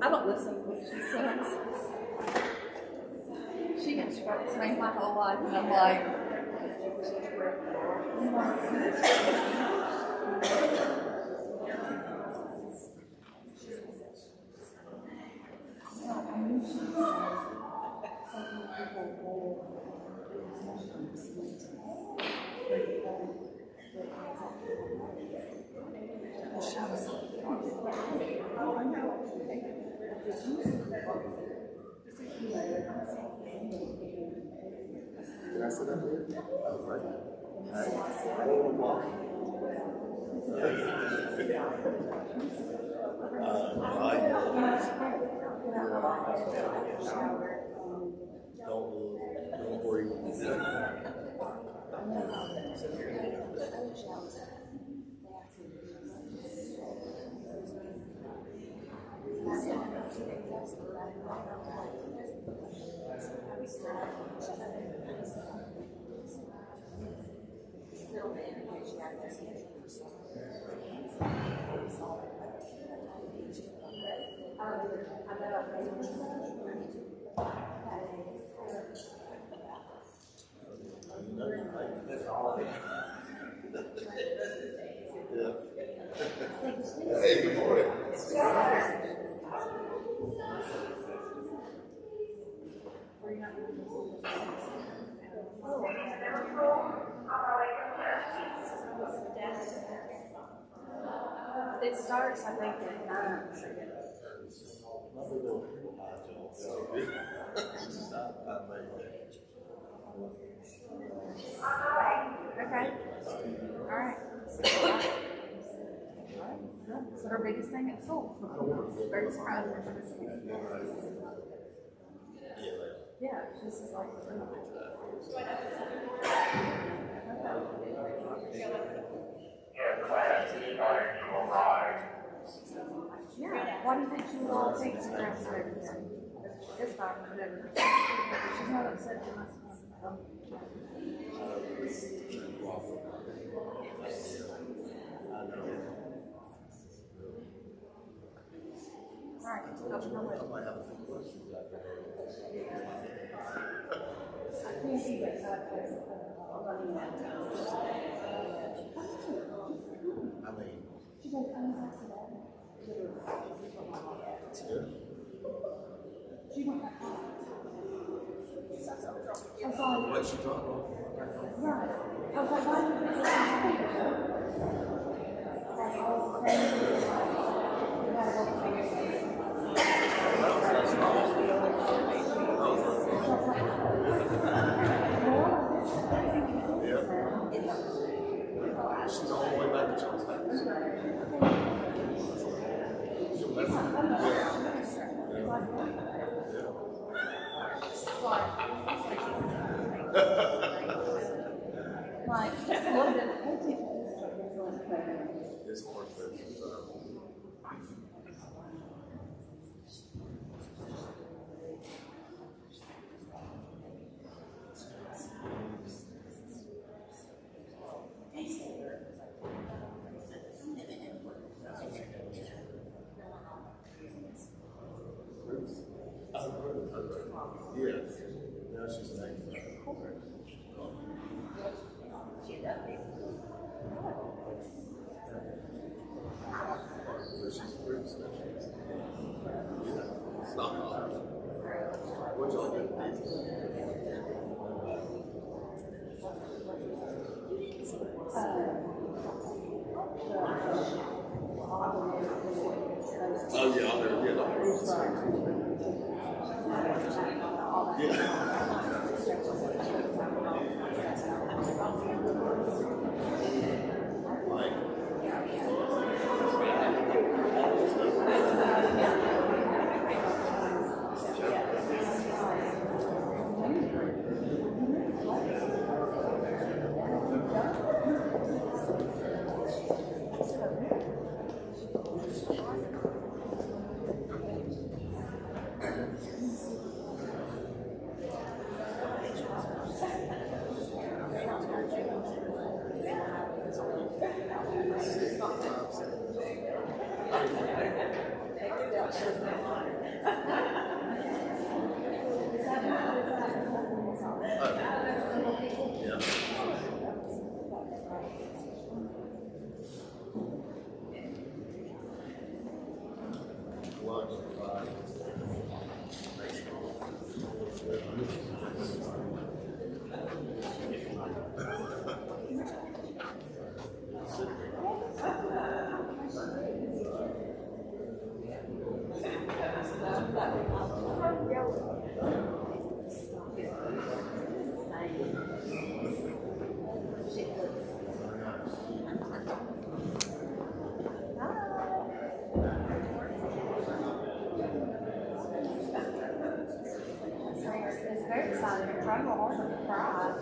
I don't listen to what she says. She instructs me my whole life, and I'm like, Can I sit up here? Right. Don't worry. Hey, good morning. it starts, I think, at 9. Okay. All right. So her biggest thing at school. Very surprised when she was yeah, she's just like, yeah, why do you think she would all take the rest of everything? It's fine, whatever. She's not upset with us. Alright, I might have a few questions after I mean, what she talking about? right. I was like, why do you She's all the way back to John's house. She'll like, just a little bit. It's more expensive. Yes. Now she's saying she's pretty special. Yeah. It's not hard. What's all good oh yeah, I'll never get It's very exciting. I'm trying to hold her to cry.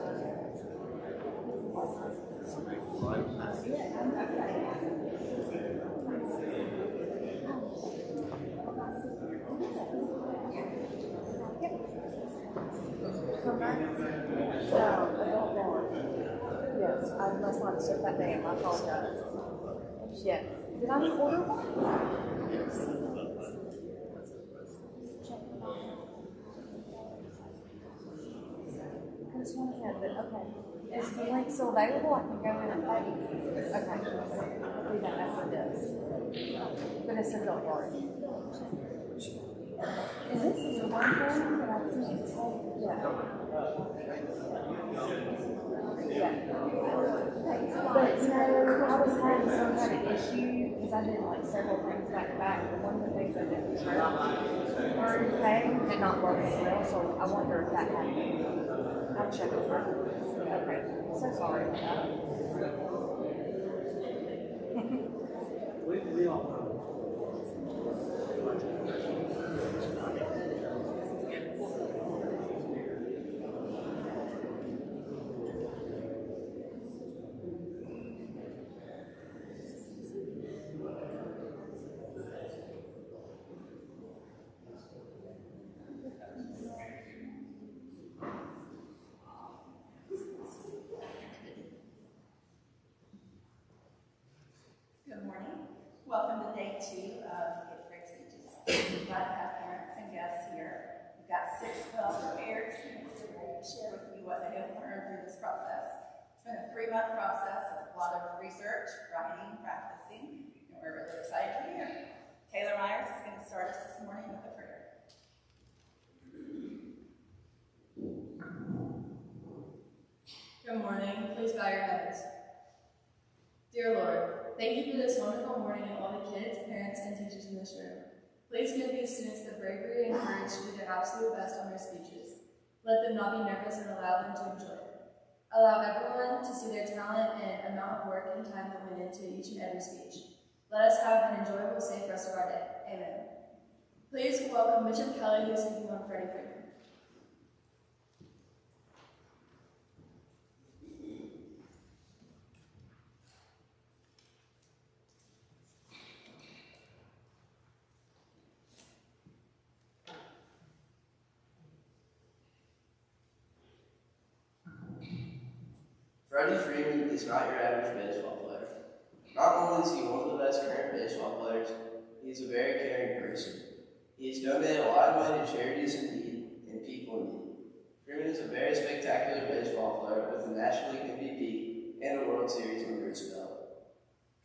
Come back. Adult bar. Yes, I must not have said that name. I apologize. Yeah. Did I order one? I just want to know, but okay. Is the link still available? I can go in and pay. Okay. We don't know what it is. But it's a adult bar. And this is the one thing that I've seen. Yeah. Yeah. But you know, I was having some kind of issue because I did like several things back to back. But one of the things I did was through pay did not work as well, so I wonder if that happened. I'll check it for you. Okay. So sorry about that. We all know. Good morning. Welcome to day 2 of Fifth Grade Speeches. Glad to have parents and guests here. We've got 6 well-prepared students who are ready to share with you what they have learned through this process. It's been a 3-month process with a lot of research, writing, practicing, and we're really excited to be here. Taylor Myers is going to start us this morning with a prayer. Good morning. Please bow your heads. Dear Lord, thank you for this wonderful morning and all the kids, parents, and teachers in this room. Please give these students the bravery and courage to do their absolute best on their speeches. Let them not be nervous and allow them to enjoy it. Allow everyone to see their talent and amount of work and time that went into each and every speech. Let us have an enjoyable, safe rest of our day. Amen. Please welcome Bishop Kelly, who is speaking on Freddie Freeman. Freddie Freeman is not your average baseball player. Not only is he one of the best current baseball players, he is a very caring person. He has donated a lot of money to charities in need and people in need. Freeman is a very spectacular baseball player with a National League MVP and a World Series under his belt.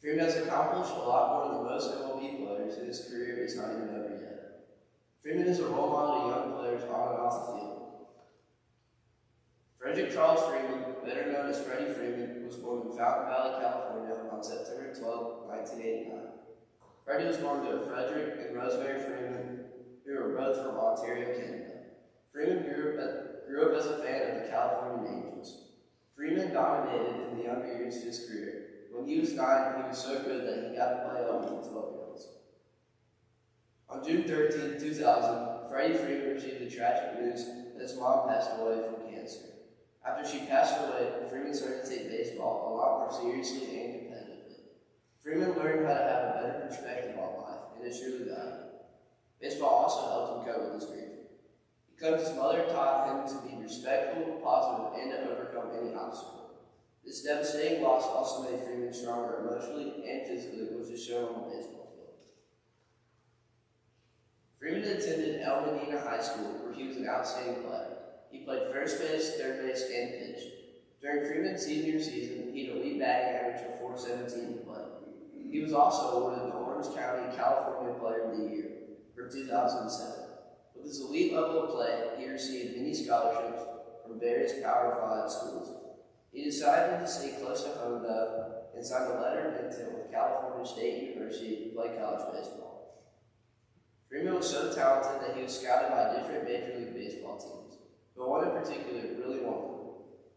Freeman has accomplished a lot more than most MLB players, and his career is not even over yet. Freeman is a role model to young players on and off the field. Frederick Charles Freeman, better known as Freddie Freeman, was born in Fountain Valley, California on September 12, 1989. Freddie was born to Frederick and Rosemary Freeman, who were both from Ontario, Canada. Freeman grew up as a fan of the California Angels. Freeman dominated in the younger years of his career. When he was 9, he was so good that he got to play on with the 12-year-olds. On June 13, 2000, Freddie Freeman received the tragic news that his mom passed away from cancer. After she passed away, Freeman started to take baseball a lot more seriously and competitively. Freeman learned how to have a better perspective on life, and is truly valuable. Baseball also helped him cope with his grief. Because his mother taught him to be respectful, positive, and to overcome any obstacle. This devastating loss also made Freeman stronger emotionally and physically, which is shown on the baseball field. Freeman attended El Medina High School, where he was an outstanding player. He played first base, third base, and pitch. During Freeman's senior season, he had a league batting average of .417 to play. He was also awarded the Orange County California Player of the Year. for 2007. With his elite level of play, he received many scholarships from various Power 5 schools. He decided to stay close to home though and signed a letter of intent with California State University to play college baseball. Freeman was so talented that he was scouted by different Major League Baseball teams, but one in particular really wanted him.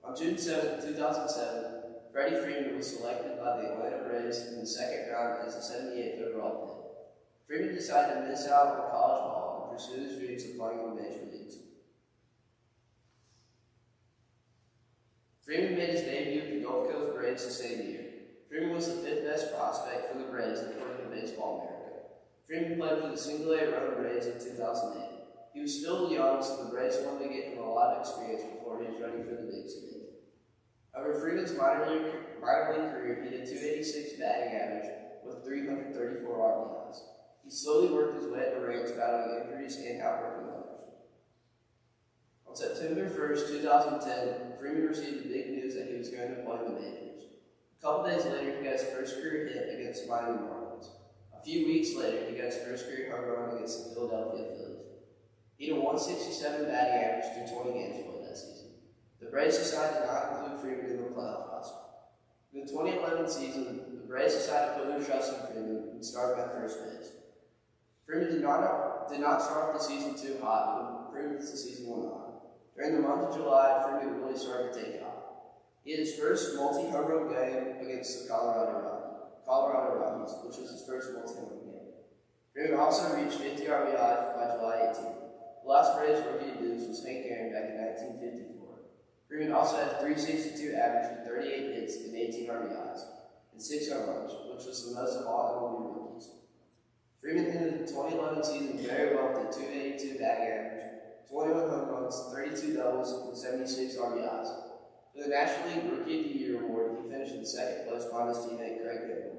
On June 7, 2007, Freddie Freeman was selected by the Atlanta Braves in the second round as the 78th overall pick. Freeman decided to miss out on college ball and pursue his dreams of playing in the major leagues. Freeman made his debut with the Gulf Coast Braves the same year. Freeman was the 5th best prospect for the Braves according to Baseball America. Freeman played for the Single-A Run Braves in 2008. He was still young, so the Braves wanted to get him a lot of experience before he was ready for the big stage. Over Freeman's minor league career, he did .286 batting average with 334 RBIs. He slowly worked his way in the ranks, battling injuries and outworking others. On September 1st, 2010, Freeman received the big news that he was going to play in the majors. A couple days later, he got his first career hit against the Miami Marlins. A few weeks later, he got his first career home run against the Philadelphia Phillies. He had a .167 batting average through 20 games played that season. The Braves decided to not include Freeman in the playoff roster. In the 2011 season, the Braves decided to put their trust in Freeman and started at first base. Freeman did not start off the season too hot, but improved as the season went on. During the month of July, Freeman really started to take off. He had his first multi-home run game against the Colorado Rockies, which was his first multi-home run game. Freeman also reached 50 RBIs by July 18th. The last Braves rookie to do this was Hank Aaron back in 1954. Freeman also had 362 average with 38 hits and 18 RBIs, and 6 home runs, which was the most of all MLB rookies. Freeman ended the 2011 season very well with a .282 batting average, 21 home runs, 32 doubles, and 76 RBIs. For the National League Rookie of the Year award, he finished in second place behind his teammate Craig Kimbrell.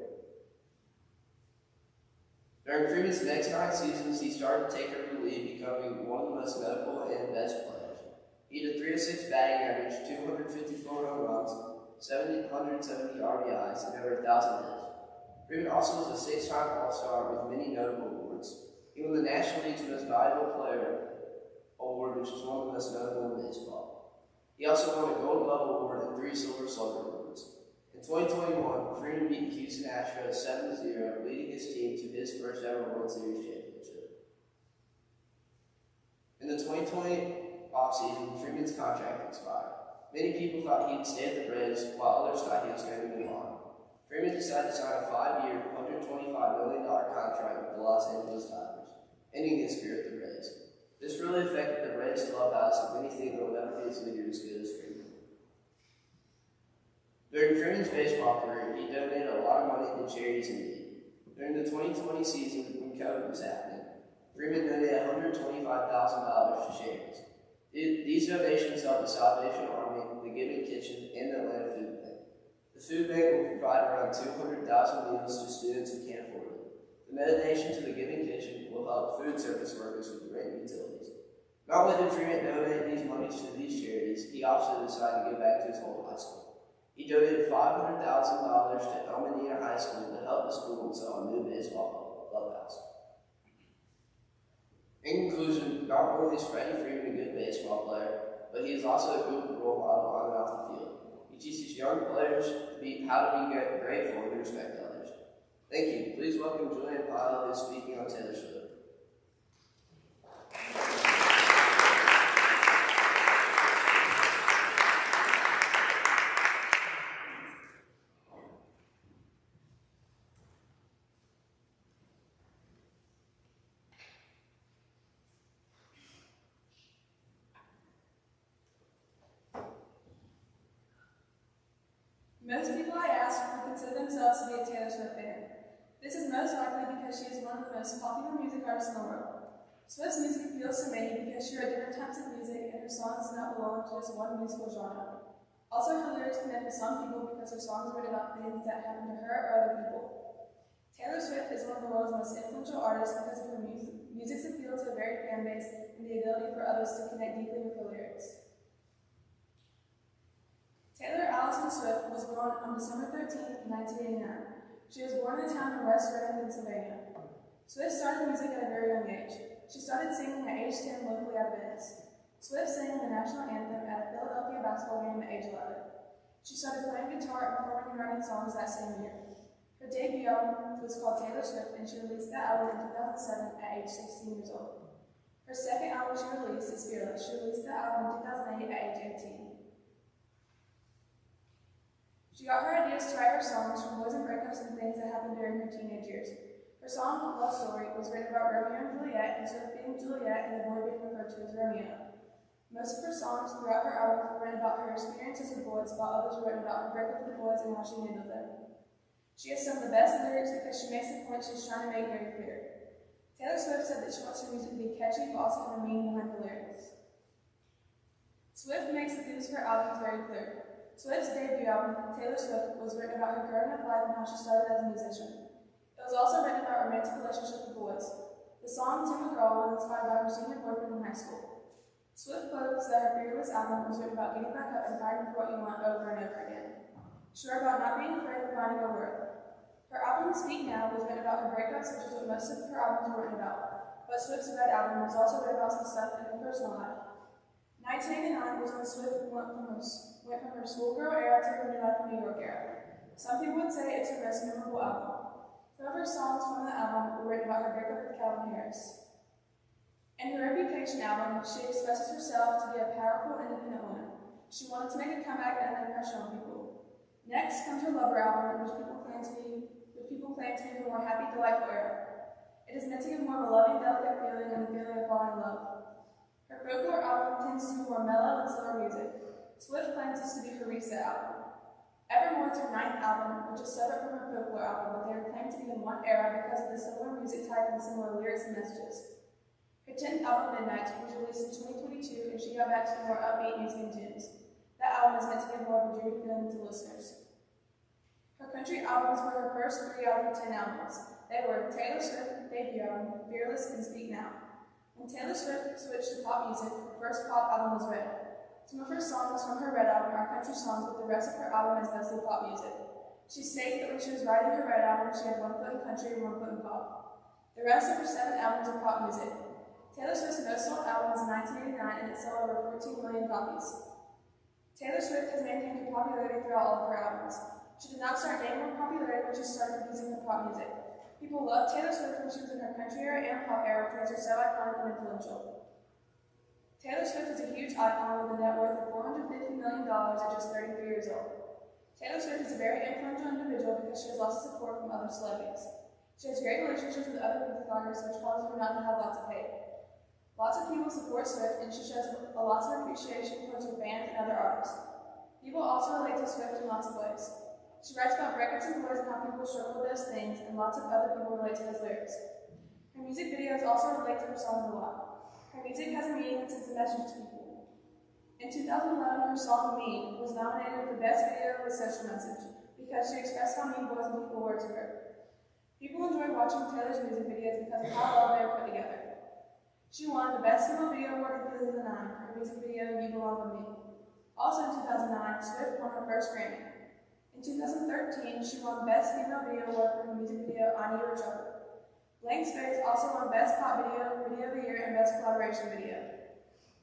During Freeman's next 9 seasons, he started to take over the league, becoming one of the most notable and best players. He had a .306 batting average, 254 home runs, 770 RBIs, and over 1,000 hits. Freeman also was a 6-time All-Star with many notable awards. He won the National League's Most Valuable Player award, which is one of the most notable in baseball. He also won a Gold Glove award and 3 Silver Slugger awards. In 2021, Freeman beat the Houston Astros 7-0, leading his team to his first ever World Series championship. In the 2020 offseason, Freeman's contract expired. Many people thought he'd stay at the Braves, while others thought he was going to move on. Freeman decided to sign a 5-year, $125 million contract with the Los Angeles Dodgers, ending his career at the Braves. This really affected the Braves clubhouse, and many think they'll never be as leader as good as Freeman. During Freeman's baseball career, he donated a lot of money to charities in need. During the 2020 season, when COVID was happening, Freeman donated $125,000 to charities. These donations helped the Salvation Army, the Giving Kitchen, and the Atlanta Food Bank. The food bank will provide around 200,000 meals to students who can't afford it. The donation to the Giving Kitchen will help food service workers with rent and utilities. Not only did Freeman donate these monies to these charities, he also decided to give back to his whole high school. He donated $500,000 to El Medina High School to help the school install a new baseball clubhouse. In conclusion, not only is Freddie Freeman a good baseball player, but he is also a good role model on and off the field. He teaches young players how to be grateful and respect others. Thank you. Please welcome Julian Pyle, who is speaking on Taylor Swift. Most people I ask would consider themselves to be a Taylor Swift fan. This is most likely because she is one of the most popular music artists in the world. Swift's music appeals to many because she wrote different types of music and her songs do not belong to just one musical genre. Also, her lyrics connect with some people because her songs write about things that happen to her or other people. Taylor Swift is one of the world's most influential artists because of her music's appeal to a varied fan base and the ability for others to connect deeply with her lyrics. Taylor Allison Swift was born on December 13, 1989. She was born in a town in West Reading, Pennsylvania. Swift started music at a very young age. She started singing at age 10 locally at Venice. Swift sang the national anthem at a Philadelphia basketball game at age 11. She started playing guitar and performing and writing songs that same year. Her debut album was called Taylor Swift, and she released that album in 2007 at age 16 years old. Her second album she released is Fearless. She released that album in 2008 at age 18. She got her ideas to write her songs from boys and breakups and things that happened during her teenage years. Her song, Love Story, was written about Romeo and Juliet, and Swift being Juliet and the boy being referred to as Romeo. Most of her songs throughout her albums were written about her experiences with boys, while others were written about her breakup with boys and how she handled them. She has some of the best lyrics because she makes the point she's trying to make very clear. Taylor Swift said that she wants her music to be catchy, but also have a meaning behind the lyrics. Swift makes the themes of her albums very clear. Swift's debut album, Taylor Swift, was written about her growing up life and how she started as a musician. It was also written about romantic relationships with boys. The song Tim McGraw was inspired by her senior boyfriend in high school. Swift quotes that her Fearless album was written about getting back up and fighting for what you want over and over again. She wrote about not being afraid of finding her worth. Her album Speak Now was written about her breakups, which is what most of her albums were written about. But Swift's Red album was also written about some stuff in her personal life. 1989 was when Swift went from her schoolgirl era to her New Life in New York era. Some people would say it's her most memorable album. Some of her songs from the album were written about her breakup with Calvin Harris. In her Reputation album, she expresses herself to be a powerful, independent woman. She wanted to make a comeback and an impression on people. Next comes her Lover album, which people claim to be her more happy, delightful era. It is meant to give more of a loving, delicate feeling and the feeling of falling in love. Her Folklore album tends to be more mellow and slower music. Swift claims this to be her Reset album. Evermore is her 9th album, which is separate from her Folklore album, but they are claimed to be in one era because of the similar music type and similar lyrics and messages. Her 10th album, Midnight, was released in 2022, and she got back to more upbeat music and tunes. That album is meant to give more of a dreamy feeling to listeners. Her country albums were her first 3 out of her 10 albums. They were Taylor Swift debut album, Fearless, and Speak Now. When Taylor Swift switched to pop music, her first pop album was Red. Some of her songs from her Red album are country songs, but the rest of her album is mostly pop music. She states that when she was writing her Red album, she had 1 foot in country and 1 foot in pop. The rest of her 7 albums are pop music. Taylor Swift's most sold album was in 1989, and it sold over 14 million copies. Taylor Swift has maintained her popularity throughout all of her albums. She did not start gaining more popularity when she started using her pop music. People loved Taylor Swift when she was in her country era and pop era, which makes her so iconic and influential. Taylor Swift is a huge icon with a net worth of $450 million at just 33 years old. Taylor Swift is a very influential individual because she has lots of support from other celebrities. She has great relationships with other music artists, which causes her not to have lots of hate. Lots of people support Swift, and she shows a lot of appreciation towards her fans and other artists. People also relate to Swift in lots of ways. She writes about breakups and boys and how people struggle with those things, and lots of other people relate to those lyrics. Her music videos also relate to her songs a lot. Her music has a meaning and sends a message to people. In 2011, her song Mean was nominated for Best Video with Social Message because she expressed how mean boys and people were to her. People enjoy watching Taylor's music videos because of how well they are put together. She won the Best Female Video Award in 2009 for her music video You Belong With Me. Also in 2009, Swift won her first Grammy. In 2013, she won Best Female Video Award for her music video I Need Your Trouble. Blank Space also won Best Pop Video, Video of the Year, and Best Collaboration Video.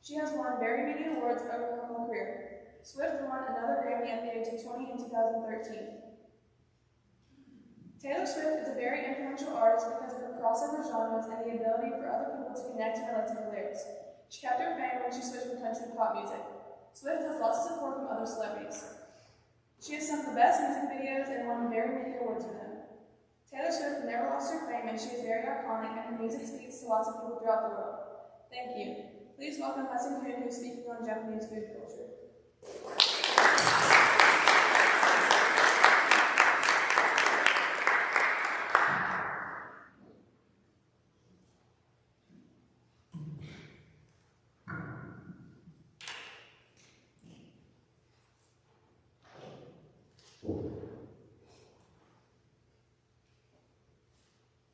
She has won very many awards over her whole career. Swift won another Grammy at the age of 20 in 2013. Taylor Swift is a very influential artist because of her crossover genres and the ability for other people to connect and relate to her lyrics. She kept her fame when she switched from country to pop music. Swift has lots of support from other celebrities. She has some of the best music videos and won very many awards for them. Taylor Swift never lost her fame, and she is very iconic, and her music speaks to lots of people throughout the world. Thank you. Please welcome Hudson Kuhn, who is speaking on Japanese food culture.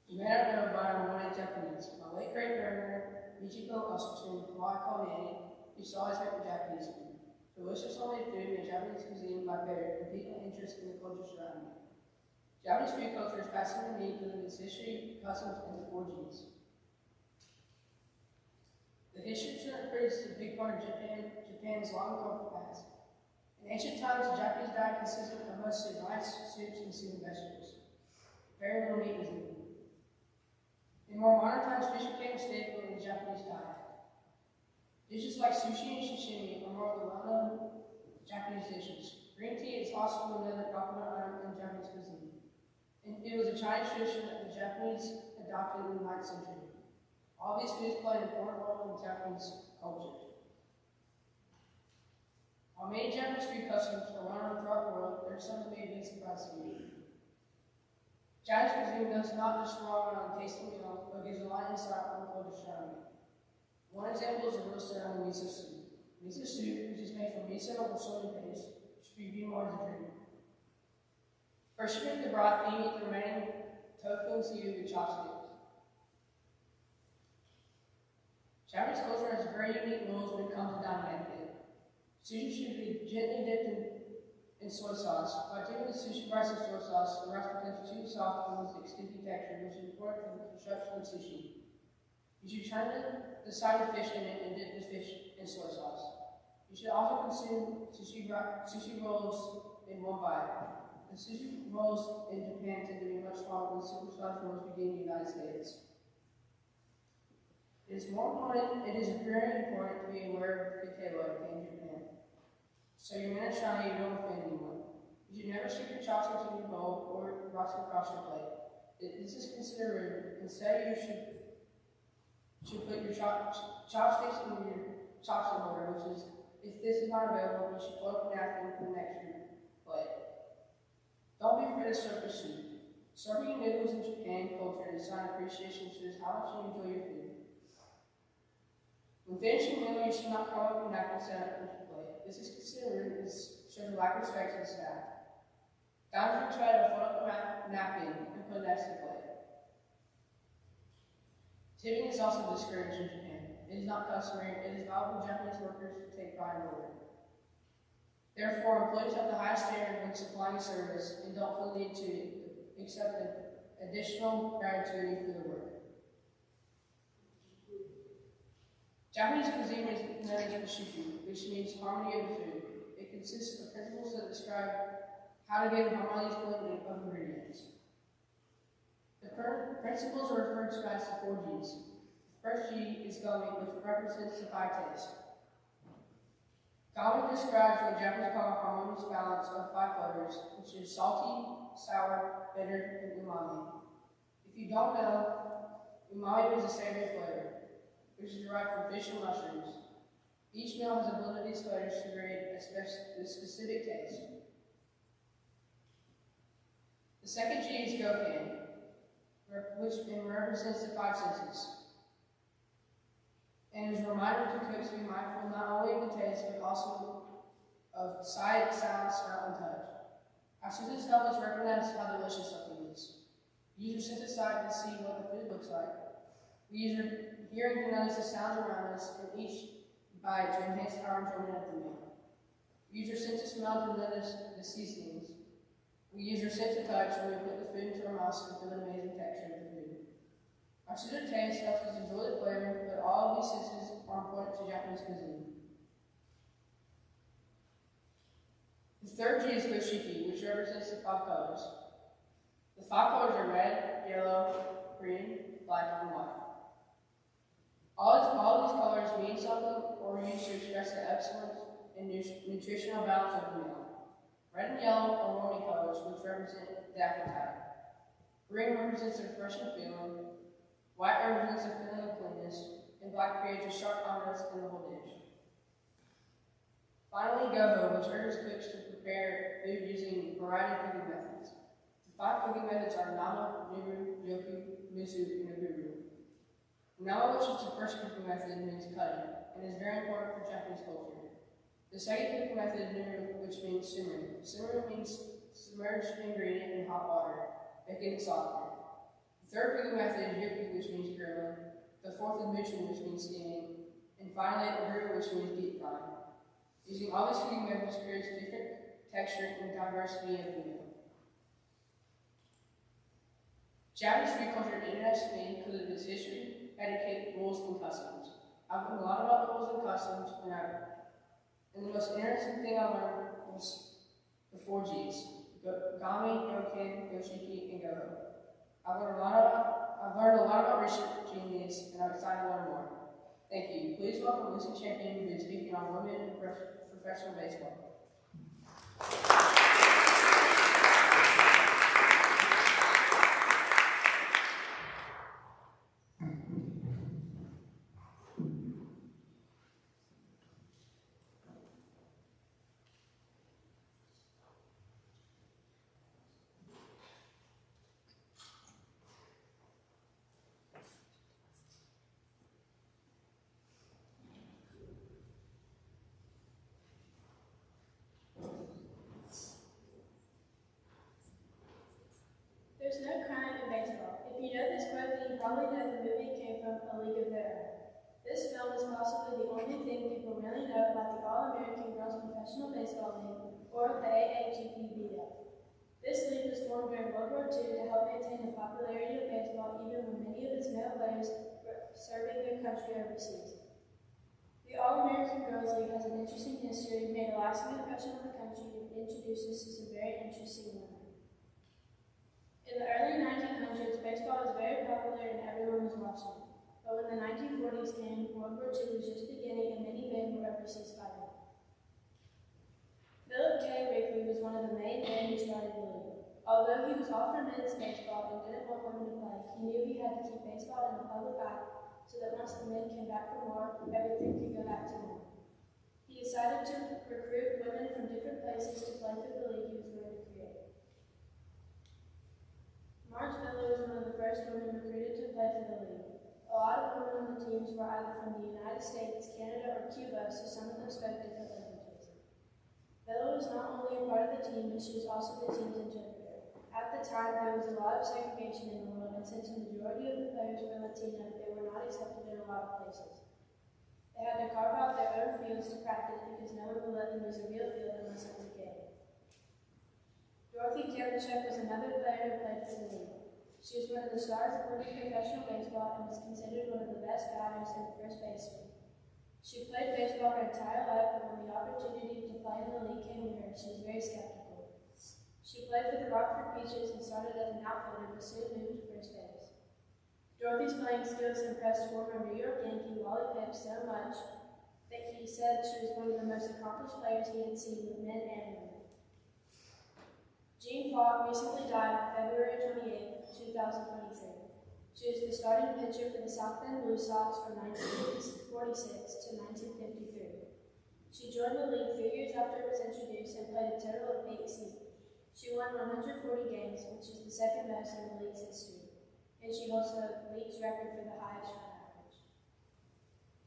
You may not know about our morning Japanese. My late great-grandmother, Michiko Asusun, who I call Nanny, used to always make the Japanese food. Delicious homemade food in a Japanese cuisine by Barrett, and people interested in the culture surrounding it. Japanese food culture is fascinating to me because of its history, customs, and the 4Gs. The history of shrimp fruit is a big part of Japan's long cultural past. In ancient times, the Japanese diet consisted of mostly rice, soups, and steamed vegetables. Very little meat was eaten. In more modern times, fish became a staple in the Japanese diet. Dishes like sushi and sashimi are more of the well-known Japanese dishes. Green tea is also another popular item in Japanese cuisine. And it was a Chinese tradition that the Japanese adopted in the 9th century. All these foods play an important role in Japanese culture. While many Japanese food customs are well known throughout the world, there are some that may be surprised to you. Chinese cuisine does not just rely on a tasty meal, but gives a lot of insight on the culture surrounding it. One example is the roasted on miso soup. Miso soup, which is made from miso or soy paste, should be viewed more as a drink. First, you make the broth, then you eat the remaining tofu and seaweed with chopsticks. Japanese culture has very unique rules when it comes to dining etiquette. Sushi should be gently dipped in soy sauce. By dipping the sushi rice in soy sauce, the rice becomes too soft and loses its sticky texture, which is important for the construction of sushi. You should turn the side of fish in it and dip the fish in soy sauce. You should also consume sushi rolls in one bite. The sushi rolls in Japan tend to be much smaller than supersized rolls we get in the United States. It is very important to be aware of the table etiquette in Japan. So your minute shiny, you don't offend anyone. You should never stick your chopsticks in your bowl or rocks across your plate. This is considered rude. Instead, you should put your chopsticks in your chopstick holder, which is, if this is not available, you should float a napkin for the next plate. Don't be afraid of serve your soup. Serving noodles in Japan culture is a sign of appreciation, shows how much you enjoy your food. When finishing a meal, you should not cover up your napkin set up into your plate. This is considered rude and shows a lack of respect to the staff. Diners will try to fold up the napkin and put it next to the plate. Tipping is also discouraged in Japan. It is not customary. It is valuable for Japanese workers to take pride in order. Therefore, employees have the highest standard when supplying a service and don't feel the need to accept additional gratitude for their work. Japanese cuisine is known as Bushiku, which means harmony of the food. It consists of principles that describe how to get a harmonious blend of ingredients. The principles are referred to as the 4Gs. The first G is Gomi, which represents the 5 tastes. Gomi describes what Japanese call a harmonious balance of 5 flavors, which is salty, sour, bitter, and umami. If you don't know, umami is a savory flavor, which is derived from fish and mushrooms. Each meal has a blend of these flavors to create a specific taste. The second G is Goken, which represents the 5 senses, and is a reminder to cooks to be mindful not only of the taste, but also of sight, sound, smell, and touch. Our senses help us recognize how delicious something is. We use our sense of sight to see what the food looks like. We use our hearing to notice the sounds around us, and each bite to enhance our enjoyment of the meal. We use our sense of smell to notice the seasonings. We use our sense of touch when we put the food into our mouths and feel the amazing texture of the food. Our sense of taste helps us enjoy the flavor, but all of these senses are important to Japanese cuisine. The third G is Goshiki, which represents the 5 colors. The 5 colors are red, yellow, green, black, and white. All of these colors mean something or are used to express the excellence and nutritional balance of the meal. Red and yellow are warming colors, which represent the appetite. Green represents a refreshing feeling, white represents a feeling of cleanness, and black creates a sharp contrast in the whole dish. Finally, Goho, which urges cooks to prepare food using a variety of cooking methods. The 5 cooking methods are Nama, Nuru, Yoku, Musu, and Oguru. Nama, which is the first cooking method, means cutting, and is very important for Japanese culture. The second cooking method, Nuru, which means simmering. Simmering means submerge an ingredient in hot water, making it softer. The third cooking method is Yoku, which means grilling. The fourth is Mushi, which means steaming. And finally, Oguru, which means deep frying. Using all these cooking methods creates different texture and diversity of the meal. Charities Free Culture internationally because of its history, etiquette, rules, and customs. I've learned a lot about the rules and customs, and the most interesting thing I learned was the 4 Gs. Gami, Gokin, Yoshiki, and Goho. I've learned a lot about researching these, and I'm excited to learn more. Thank you. Please welcome Lucy Champion, who is speaking on women in professional baseball. There's no crime in baseball. If you know this quote, then you probably know the movie came from A League of Their Own. This film is possibly the only thing people really know about the All-American Girls Professional Baseball League, or the AAGPBL. This league was formed during World War II to help maintain the popularity of baseball even when many of its male players were serving their country overseas. The All-American Girls League has an interesting history, made a lasting impression on the country, and introduces to some very interesting women. In the early 1900s, baseball was very popular and everyone was watching. But when the 1940s came, World War II was just beginning and many men were overseas fighting. Philip K. Wrigley was one of the main men who started the league. Although he was all for men's baseball and didn't want women to play, he knew he had to keep baseball in the public eye so that once the men came back from war, everything could go back to normal. He decided to recruit women from different places to play for the league he was going to create. Marge Miller was one of the first women recruited to play for the league. A lot of women on the teams were either from the United States, Canada, or Cuba, so some of them spoke different languages. Miller was not only a part of the team, but she was also the team's interpreter. At the time, there was a lot of segregation in the world, and since the majority of the players were Latino, they were not accepted in a lot of places. They had to carve out their own fields to practice because no one would let them use a real field unless it was a game. Dorothy Kalinchuk was another player who played for the league. She was one of the stars of women's professional baseball and was considered one of the best batters and first baseman. She played baseball her entire life, but when the opportunity to play in the league came to her, she was very skeptical. She played for the Rockford Peaches and started as an outfielder, but soon moved to first base. Dorothy's playing skills impressed former New York Yankee Wally Pipp so much that he said she was one of the most accomplished players he had seen with men and women. Jean Falk recently died on February 28, 2023. She was the starting pitcher for the South Bend Blue Sox from 1946 to 1953. She joined the league 3 years after it was introduced and played a total of 8 seasons. She won 140 games, which is the second most in the league's history, and she holds the league's record for the highest run average.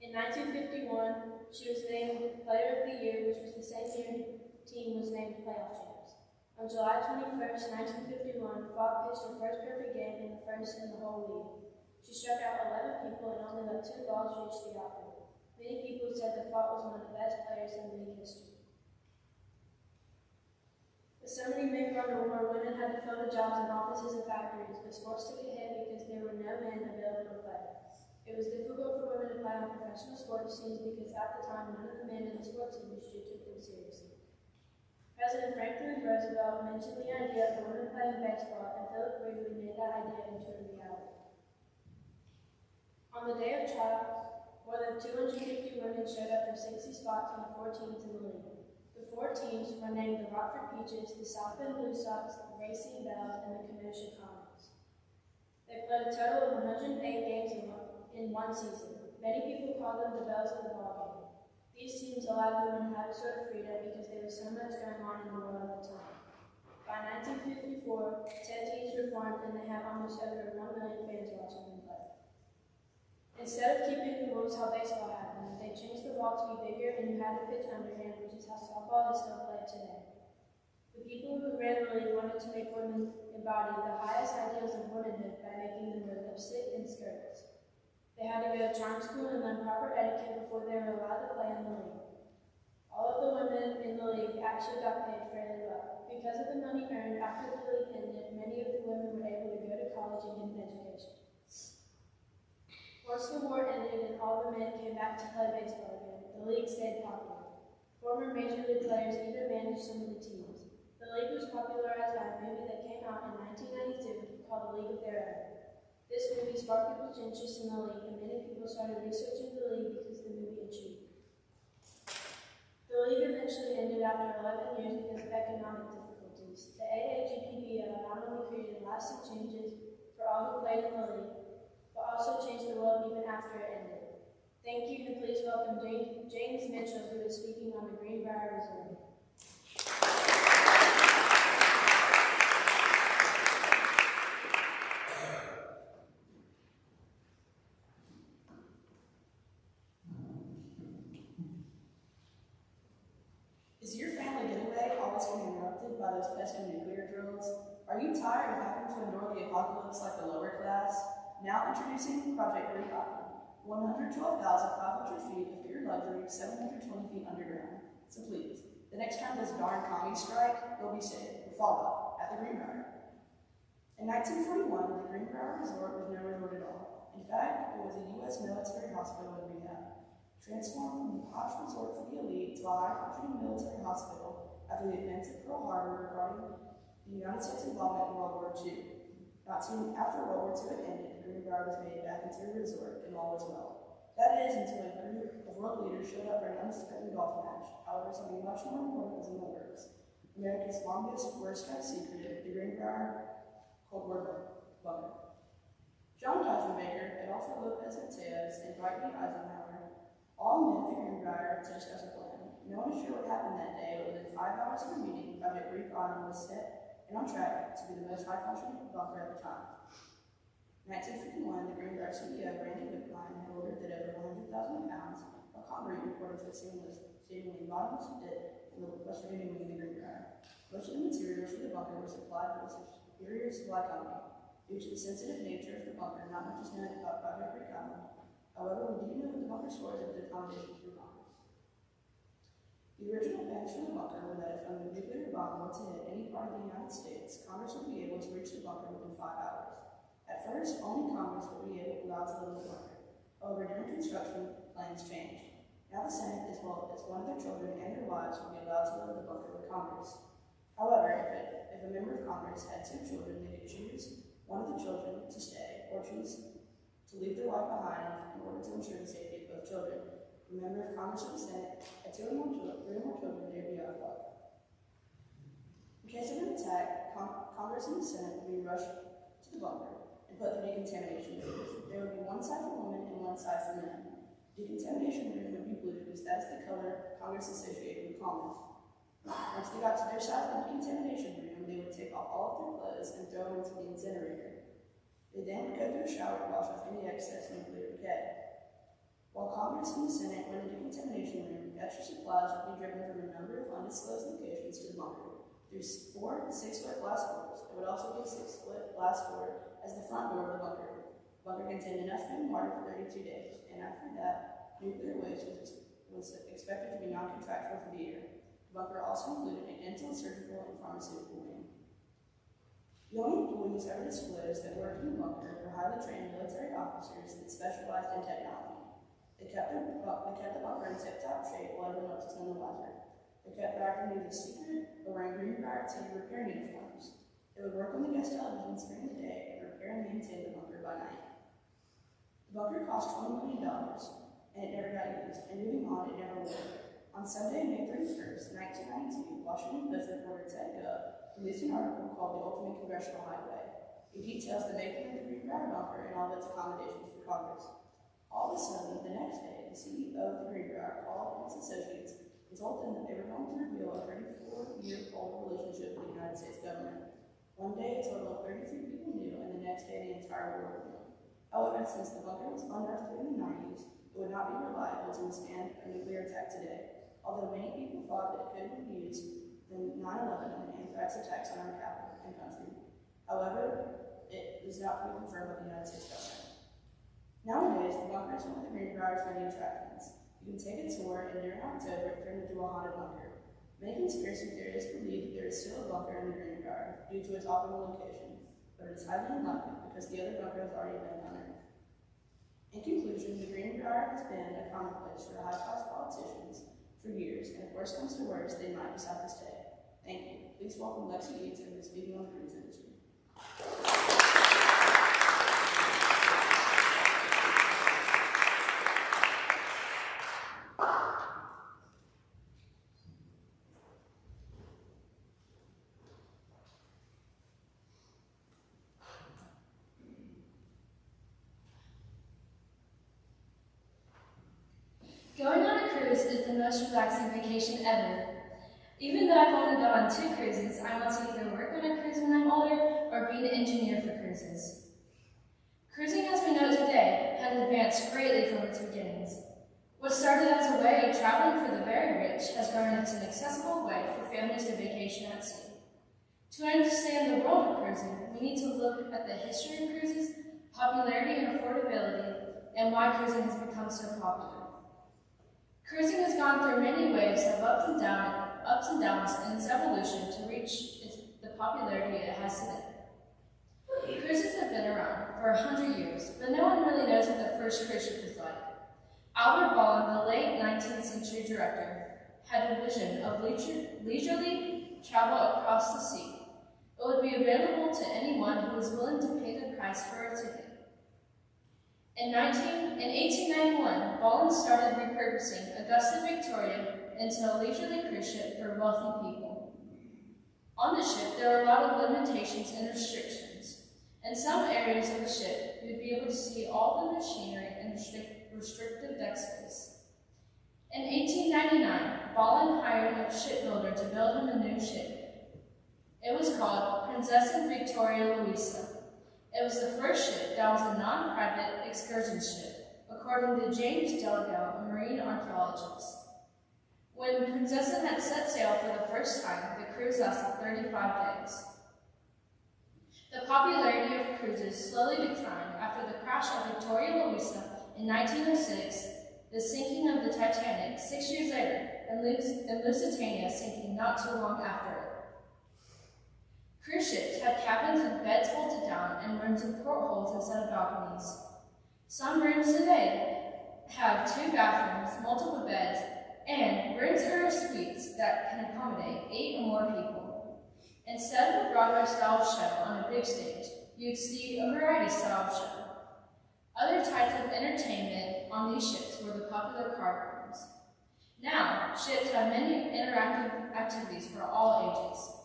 In 1951, she was named Player of the Year, which was the same year her team was named playoff champs. On July 21, 1951, Falk pitched her first perfect game and the first in the whole league. She struck out 11 people and only let 2 balls reach the outfield. Many people said that Falk was one of the best players in league history. With so many men gone to war, women had to fill the jobs in offices and factories, but sports took a hit because there were no men available to play. It was difficult for women to play on professional sports teams because at the time none of the men in the sports industry took them seriously. President Franklin Roosevelt mentioned the idea of women playing baseball, and Philip Wrigley made that idea into a reality. On the day of trial, more than 250 women showed up for 60 spots on the 4 teams in the league. The 4 teams were named the Rockford Peaches, the South Bend Blue Sox, the Racing Bells, and the Kenosha Comets. They played a total of 108 games in one season. Many people called them the Bells of the ballgame. These teams allowed women to have a sort of freedom because there was so much going on in the world at the time. By 1954, 10 teams were formed and they had almost over 1 million fans watching them play. Instead of keeping the rules how baseball had them, they changed the ball to be bigger and you had to pitch underhand, which is how softball is still played today. The people who ran the league wanted to make women embody the highest ideals of womanhood by making them wear lipstick and skirts. They had to go to charm school and learn proper etiquette before they were allowed to play in the league. All of the women in the league actually got paid fairly well. Because of the money earned after the league ended, many of the women were able to go to college and get an education. Once the war ended and all the men came back to play baseball again, the league stayed popular. Former Major League players even managed some of the teams. The league was popularized by a movie that came out in 1992 called A League of Their Own. This movie sparked people's interest in the league, and many people started researching the league because the movie intrigued. The league eventually ended after 11 years because of economic difficulties. The AAGPBL not only created lasting changes for all who played in the league, but also changed the world even after it ended. Thank you, and please welcome James Mitchell, who is speaking on the Greenbrier Resort. Is your family getaway always getting interrupted by those pesky nuclear drills? Are you tired of having to endure the apocalypse like the lower class? Now introducing Project Green Cotton. 112,500 feet of pure luxury, 720 feet underground. So please, the next time this darn commie strike, you'll be safe or fall out at the Greenbrier. In 1941, the Greenbrier Resort was no resort at all. In fact, it was a U.S. military hospital and rehab. Transformed from the posh resort for the elite to a high-functioning military hospital after the events at Pearl Harbor regarding the United States involvement in World War II. Not soon after World War II had ended, the Greenbrier was made back into a resort, and all was well. That is, until a group of world leaders showed up for an unexpected golf match. However, something much more important was in the works. America's longest, worst-kept secret, the Greenbrier Cold War bunker. John Diefenbaker, Adolfo Lopez Mateos, and Dwight D. Eisenhower all met at the Greenbrier to discuss a plan. No one is sure what happened that day, but within 5 hours of the meeting, Project Green Cotton was set and on track to be the most high-functioning bunker at the time. In 1951, the Greenbrier CEO, Randy Wickline, had ordered that over 100,000 pounds of concrete reported to the seemingly bottomless pit in the West Virginia wing of the Greenbrier. Most of the materials for the bunker were supplied by a superior supply company. Due to the sensitive nature of the bunker, not much is known about Project Green Cotton. However, we do know that the bunker stores have been accommodations through Congress. The original plans for the bunker were that if a nuclear bomb were to hit any part of the United States, Congress would be able to reach the bunker within 5 hours. At first, only Congress would be allowed to live in the bunker. However, during construction, plans changed. Now the Senate, as well as one of their children and their wives, would be allowed to live in the bunker with Congress. However, if a member of Congress had 2 children, they could choose one of the children to stay or choose to leave their wife behind in order to ensure the safety of both children. A member of Congress or the Senate had 3 or more children, they would be out of luck. In case of an attack, Congress and the Senate would be rushed to the bunker and put the decontamination rooms. There would be one side for women and one side for men. Decontamination room would be blue because that is the color Congress associated with calmness. Once they got to their side of the decontamination room, they would take off all of their clothes and throw them into the incinerator. They then would go through a shower to wash off any excess nuclear decay. While Congress and the Senate were in the decontamination room, extra supplies would be driven from a number of undisclosed locations to the bunker. Through 4 6-foot glass doors. There would also be a 6-foot glass door as the front door of the bunker. The bunker contained enough food and water for 32 days, and after that, nuclear waste was expected to be non-contractual for the year. The bunker also included a dental, surgical, and pharmaceutical wing. The only employees ever disclosed that worked in the bunker were highly trained military officers that specialized in technology. They kept the bunker in tip-top shape while everyone else was none the wiser. They kept their activities secret, but wearing Greenbrier T repair uniforms. They would work on the guest televisions during the day and repair and maintain the bunker by night. The bunker cost $20 million, and it never got used, and moving on, it never would. On Sunday, May 31st, 1992, Washington Post reporter Ted Gubb released an article called The Ultimate Congressional Highway. It details the making of the Greenbrier bunker and all of its accommodations for Congress. All of a sudden, the next day, the CEO of the Greenbrier called its associates and told them that they were going to reveal a 34-year-old relationship with the United States government. One day, a total of 33 people knew, and the next day, the entire world knew. However, since the bunker was unearthed in the 90s, it would not be reliable to withstand a nuclear attack today. Although many people thought that it could be used in 9/11 and the anthrax attacks on our capital and country. However, it is not fully confirmed by the United States government. Nowadays, the bunker is one of the Greenbrier's many attractions. You can take a tour, and during October, it turned into a haunted bunker. Many conspiracy theorists believe there is still a bunker in the Greenbrier due to its optimal location, but it is highly unlikely because the other bunker has already been unearthed. In conclusion, the Greenbrier has been a commonplace for high-class politicians for years, and if worse comes to worse, they might just have to stay. Thank you. Please welcome Lexi Eaton, who is speaking on the cruise industry. Going on a cruise is the most relaxing vacation ever. Even though I've only gone on 2 cruises, I want to either work on a cruise when I'm older or be an engineer for cruises. Cruising as we know it today has advanced greatly from its beginnings. What started as a way of traveling for the very rich has grown into an accessible way for families to vacation at sea. To understand the world of cruising, we need to look at the history of cruises, popularity and affordability, and why cruising has become so popular. Cruising has gone through many waves of ups and downs in its evolution to reach the popularity it has today. Cruises have been around for 100 years, but no one really knows what the first cruise ship was like. Albert Ballin, the late 19th century director, had a vision of leisurely travel across the sea. It would be available to anyone who was willing to pay the price for a ticket. In 1891, Ballin started repurposing Augusta Victoria into a leisurely cruise ship for wealthy people. On the ship, there were a lot of limitations and restrictions. In some areas of the ship, you would be able to see all the machinery and restrictive deck space. In 1899, Ballin hired a shipbuilder to build him a new ship. It was called Princess Victoria Louisa. It was the first ship that was a non-private excursion ship, according to James Delgado, a marine archaeologist. When Princess had set sail for the first time, the cruise lasted 35 days. The popularity of cruises slowly declined after the crash of Victoria Louisa in 1906, the sinking of the Titanic 6 years later, and Lusitania sinking not too long after it. Cruise ships had cabins with beds bolted down and rooms with portholes instead of balconies. Some rooms today have 2 bathrooms, multiple beds, and rooms or suites that can accommodate 8 or more people. Instead of a Broadway-style show on a big stage, you'd see a variety-style show. Other types of entertainment on these ships were the popular card rooms. Now, ships have many interactive activities for all ages.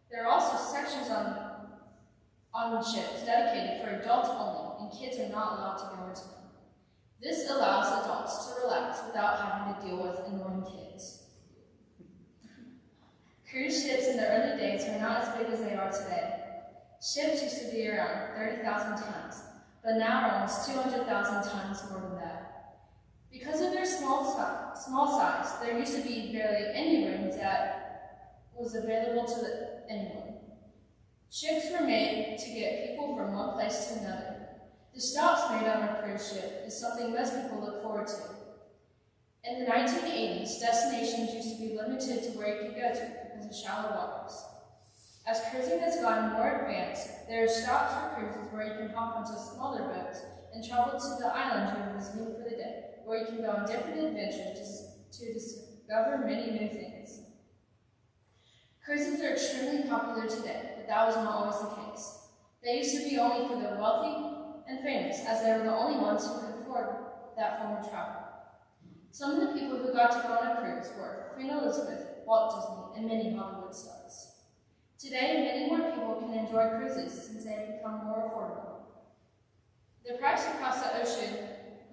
There are also sections on ships dedicated for adults only, and kids are not allowed to go into them. This allows adults to relax without having to deal with annoying kids. Cruise ships in the early days were not as big as they are today. Ships used to be around 30,000 tons, but now are almost 200,000 tons more than that. Because of their small size, there used to be barely any room that was available to anyone. Ships were made to get people from one place to another. The stops made on a cruise ship is something most people look forward to. In the 1980s, destinations used to be limited to where you could go to because of shallow waters. As cruising has gotten more advanced, there are stops for cruises where you can hop onto smaller boats and travel to the island you are visiting for the day, where you can go on different adventures to discover many new things. Cruises are extremely popular today, but that was not always the case. They used to be only for the wealthy and famous, as they were the only ones who could afford that form of travel. Some of the people who got to go on a cruise were Queen Elizabeth, Walt Disney, and many Hollywood stars. Today, many more people can enjoy cruises since they have become more affordable. The price across the ocean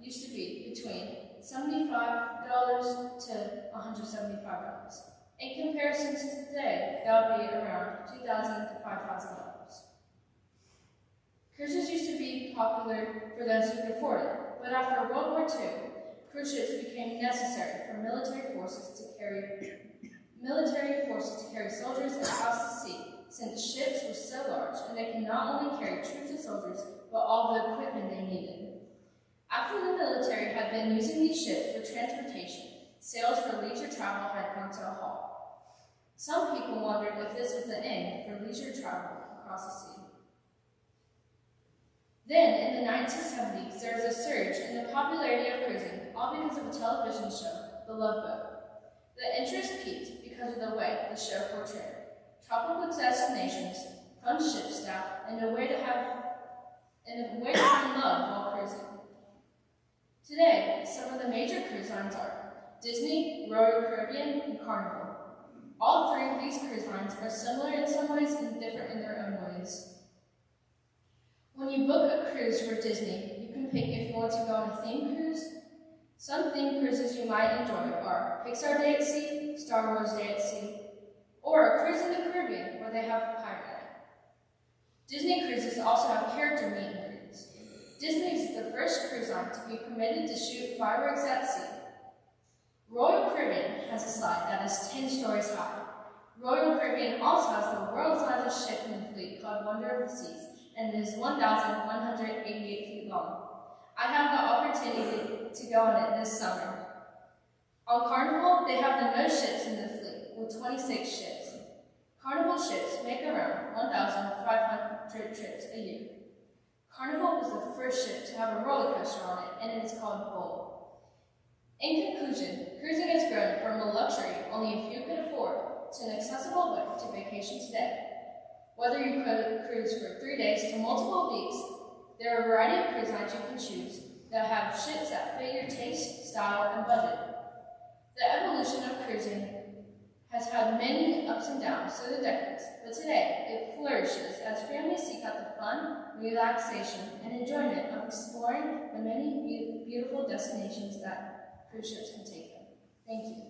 used to be between $75 to $175. In comparison to today, that would be around $2,000 to $5,000. Cruises used to be popular for those who could afford it, but after World War II, cruise ships became necessary for military forces to carry soldiers across the sea, since ships were so large and they could not only carry troops and soldiers, but all the equipment they needed. After the military had been using these ships for transportation, sales for leisure travel had come to a halt. Some people wondered if this was the end for leisure travel across the sea. Then, in the 1970s, there was a surge in the popularity of cruising, all because of a television show, The Love Boat. The interest peaked because of the way the show portrayed tropical destinations, fun ship staff, and a way to find love while cruising. Today, some of the major cruise lines are Disney, Royal Caribbean, and Carnival. All three of these cruise lines are similar in some ways and different in their own ways. When you book a cruise for Disney, you can pick if you want to go on a themed cruise. Some themed cruises you might enjoy are Pixar Day at Sea, Star Wars Day at Sea, or a cruise in the Caribbean where they have Pirate Night. Disney cruises also have character meet and greets. Disney is the first cruise line to be permitted to shoot fireworks at sea. Royal Caribbean has a slide that is 10 stories high. Royal Caribbean also has the world's largest ship in the fleet called Wonder of the Seas, and it is 1,188 feet long. I had the opportunity to go on it this summer. On Carnival, they have the most ships in the fleet, with 26 ships. Carnival ships make around 1,500 trips a year. Carnival was the first ship to have a roller coaster on it, and it is called Bowl. In conclusion, cruising has grown from a luxury only a few could afford to an accessible way to vacation today. Whether you could cruise for 3 days to multiple weeks, there are a variety of cruise lines you can choose that have ships that fit your taste, style, and budget. The evolution of cruising has had many ups and downs through the decades, but today it flourishes as families seek out the fun, relaxation, and enjoyment of exploring the many beautiful destinations that cruise ships can take them. Thank you.